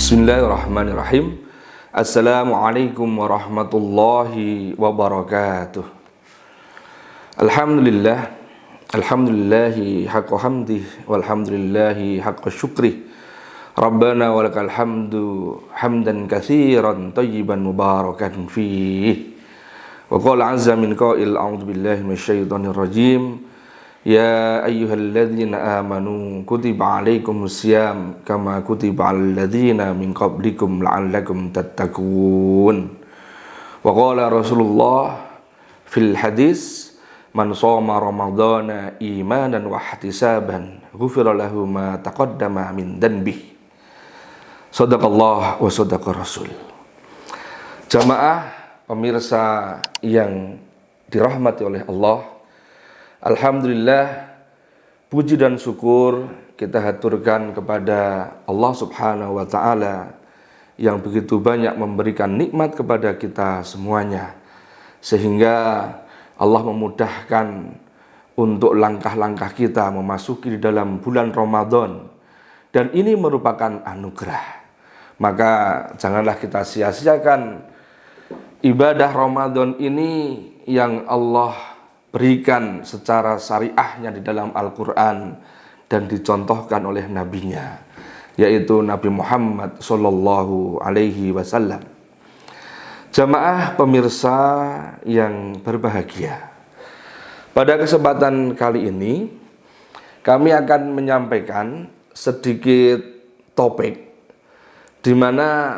Bismillahirrahmanirrahim. Assalamualaikum warahmatullahi wabarakatuh. Alhamdulillah, alhamdulillahi haqqa hamdih, walhamdulillahi haqqa syukrih. Rabbana walakal hamdu hamdan katsiran tayyiban mubarakan fih. Wa qala azza min qail a'udzu billahi minasyaitonir rajim. Ya ayyuhalladzina amanu kutiba alaikumusiyam kama kutiba alal ladzina min qablikum la'allakum tattaqun. Wa qala Rasulullah fil hadis man shoma ramadhana imanan wa ihtisaban ghufira lahu ma taqaddama min dhanbihi. Shadaqallah wa shadaqa Rasul. Jamaah pemirsa yang dirahmati oleh Allah, alhamdulillah, puji dan syukur kita haturkan kepada Allah Subhanahu wa ta'ala yang begitu banyak memberikan nikmat kepada kita semuanya, sehingga Allah memudahkan untuk langkah-langkah kita memasuki di dalam bulan Ramadan, dan ini merupakan anugerah. Maka janganlah kita sia-siakan ibadah Ramadan ini yang Allah berikan secara syariahnya di dalam Al-Quran dan dicontohkan oleh nabinya, yaitu Nabi Muhammad Sallallahu Alaihi Wasallam. Jamaah pemirsa yang berbahagia, pada kesempatan kali ini kami akan menyampaikan sedikit topik di mana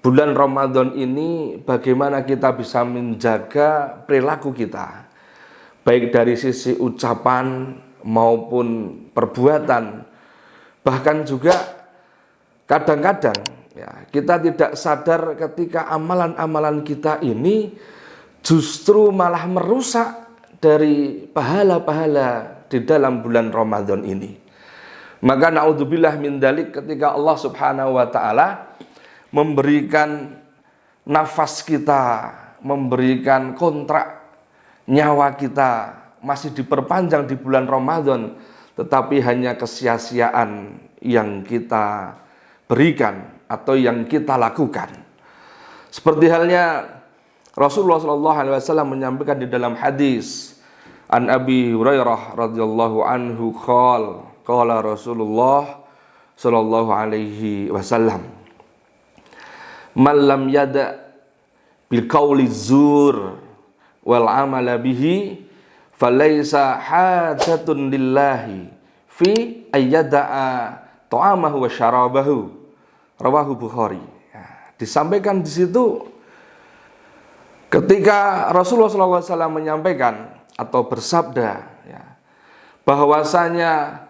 bulan Ramadan ini bagaimana kita bisa menjaga perilaku kita, baik dari sisi ucapan maupun perbuatan. Bahkan juga kadang-kadang ya, kita tidak sadar ketika amalan-amalan kita ini justru malah merusak dari pahala-pahala di dalam bulan Ramadan ini. Maka naudzubillah min dzalik, ketika Allah Subhanahu wa ta'ala memberikan nafas kita, memberikan kontrak nyawa kita masih diperpanjang di bulan Ramadan, tetapi hanya kesia-siaan yang kita berikan atau yang kita lakukan. Seperti halnya Rasulullah SAW menyampaikan di dalam hadis an Abi Hurairah radhiyallahu anhu qala Rasulullah sallallahu alaihi wasallam, man lam yada bil qawli zur wal amala bihi falaysa hajatun lillahi fi ayyada'a ta'amahu wa syarabahu. Rawahu Bukhari. Ya, disampaikan di situ ketika Rasulullah SAW menyampaikan atau bersabda ya, bahwasanya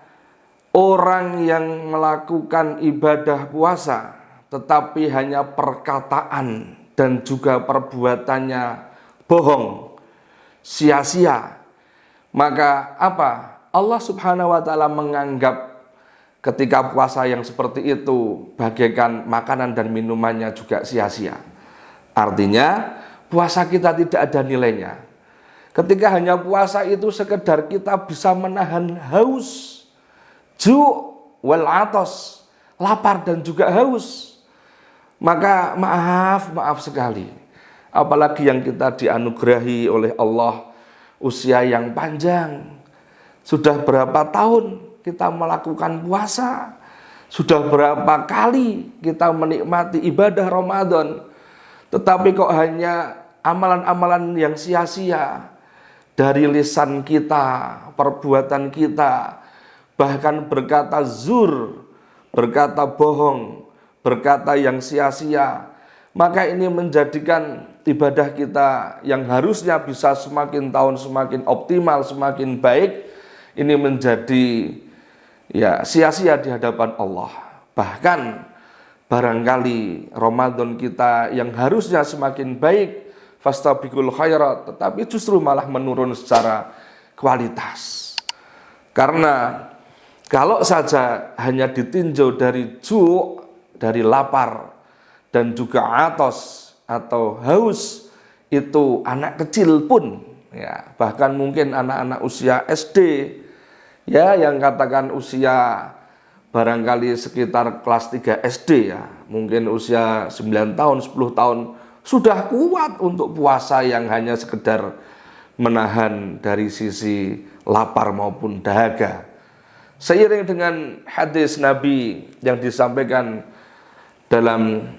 orang yang melakukan ibadah puasa tetapi hanya perkataan dan juga perbuatannya bohong, sia-sia, maka apa? Allah Subhanahu wa ta'ala menganggap ketika puasa yang seperti itu bagaikan makanan dan minumannya juga sia-sia. Artinya puasa kita tidak ada nilainya. Ketika hanya puasa itu sekedar kita bisa menahan haus, ju' wal atos, lapar dan juga haus, maka maaf sekali. Apalagi yang kita dianugerahi oleh Allah usia yang panjang. Sudah berapa tahun kita melakukan puasa, sudah berapa kali kita menikmati ibadah Ramadan, tetapi kok hanya amalan-amalan yang sia-sia dari lisan kita, perbuatan kita, bahkan berkata zur, berkata bohong, berkata yang sia-sia. Maka ini menjadikan ibadah kita yang harusnya bisa semakin tahun semakin optimal, semakin baik, ini menjadi ya sia-sia di hadapan Allah. Bahkan barangkali Ramadan kita yang harusnya semakin baik, fastabiqul khairat, tetapi justru malah menurun secara kualitas. Karena kalau saja hanya ditinjau dari ju', dari lapar, dan juga atos atau haus, itu anak kecil pun, ya, bahkan mungkin anak-anak usia SD, ya, yang katakan usia barangkali sekitar kelas 3 SD ya, mungkin usia 9 tahun, 10 tahun, sudah kuat untuk puasa yang hanya sekedar menahan dari sisi lapar maupun dahaga. Seiring dengan hadis Nabi yang disampaikan dalam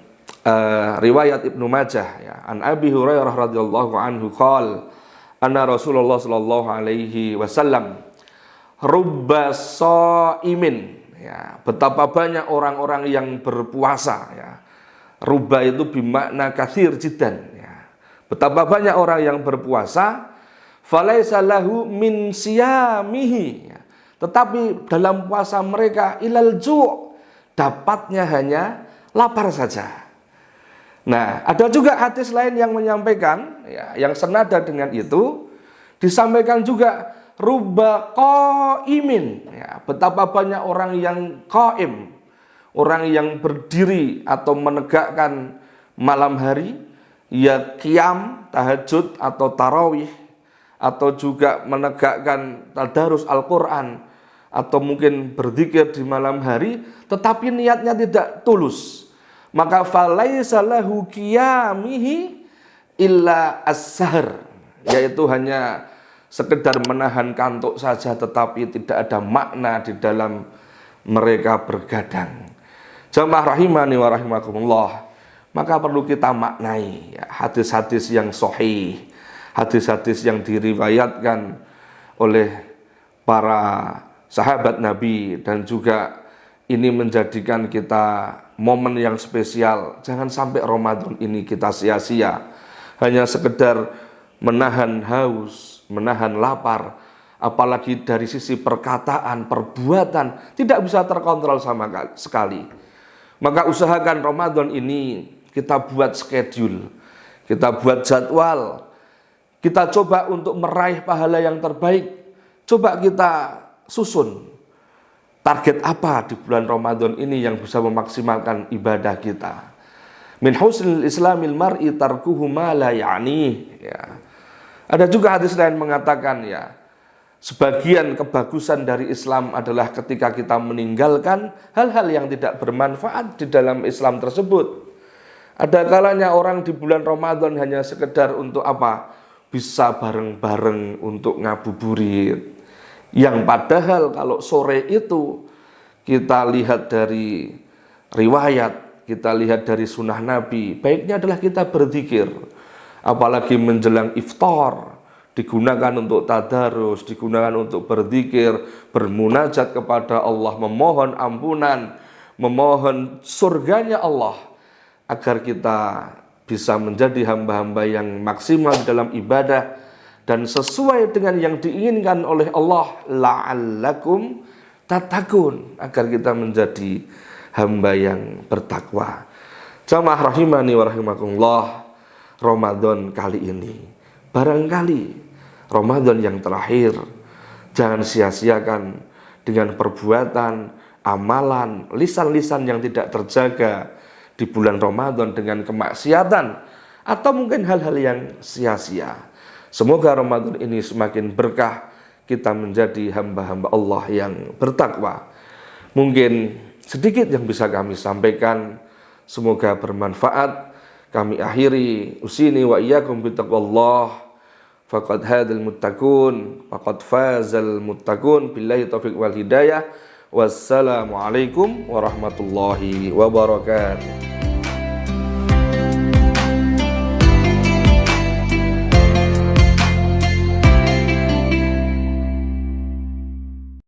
riwayat Ibnu Majah ya, an Abi Hurairah radhiyallahu anhu qala anna Rasulullah sallallahu alaihi wasallam rubba shaimin ya, betapa banyak orang-orang yang berpuasa ya. Rubba itu bermakna katsir jiddan ya. Betapa banyak orang yang berpuasa falaisa lahu min siyamihi ya. Tetapi dalam puasa mereka ilal ju', dapatnya hanya lapar saja. Nah, ada juga hadis lain yang menyampaikan ya, yang senada dengan itu, disampaikan juga rubba qaimin ya, betapa banyak orang yang qaim, orang yang berdiri atau menegakkan malam hari, ya qiyam, tahajud atau tarawih, atau juga menegakkan tadarus Al-Quran, atau mungkin berzikir di malam hari, tetapi niatnya tidak tulus. Maka falaisa lahu qiyamihi illa as-sahr, yaitu hanya sekedar menahan kantuk saja, tetapi tidak ada makna di dalam mereka bergadang. Jamaah rahimani wa rahimakumullah, maka perlu kita maknai ya, hadis-hadis yang sahih, hadis-hadis yang diriwayatkan oleh para sahabat Nabi, dan juga ini menjadikan kita momen yang spesial. Jangan sampai Ramadan ini kita sia-sia hanya sekedar menahan haus, menahan lapar, apalagi dari sisi perkataan, perbuatan tidak bisa terkontrol sama sekali. Maka usahakan Ramadan ini kita buat schedule, kita buat jadwal, kita coba untuk meraih pahala yang terbaik. Coba kita susun target apa di bulan Ramadan ini yang bisa memaksimalkan ibadah kita. Min husnil islamil mar'i tarkuhu ma la ya'ni ya. Ada juga hadis lain mengatakan ya, sebagian kebagusan dari Islam adalah ketika kita meninggalkan hal-hal yang tidak bermanfaat di dalam Islam tersebut. Ada kalanya orang di bulan Ramadan hanya sekedar untuk apa? Bisa bareng-bareng untuk ngabuburit. Yang padahal kalau sore itu kita lihat dari riwayat, kita lihat dari sunnah Nabi, baiknya adalah kita berzikir. Apalagi menjelang iftar, digunakan untuk tadarus, digunakan untuk berzikir, bermunajat kepada Allah, memohon ampunan, memohon surganya Allah, agar kita bisa menjadi hamba-hamba yang maksimal dalam ibadah dan sesuai dengan yang diinginkan oleh Allah, la'allakum tattaqun, agar kita menjadi hamba yang bertakwa. Jamaah rahimani wa rahimakumullah, Ramadan kali ini barangkali Ramadan yang terakhir. Jangan sia-siakan dengan perbuatan, amalan, lisan-lisan yang tidak terjaga di bulan Ramadan dengan kemaksiatan atau mungkin hal-hal yang sia-sia. Semoga Ramadan ini semakin berkah, kita menjadi hamba-hamba Allah yang bertakwa. Mungkin sedikit yang bisa kami sampaikan, semoga bermanfaat. Kami akhiri usini wa iyyakum bittaqwallah. Faqad hadal muttaqun, faqad fazal muttaqun. Billahi taufiq wal hidayah. Wassalamualaikum warahmatullahi wabarakatuh.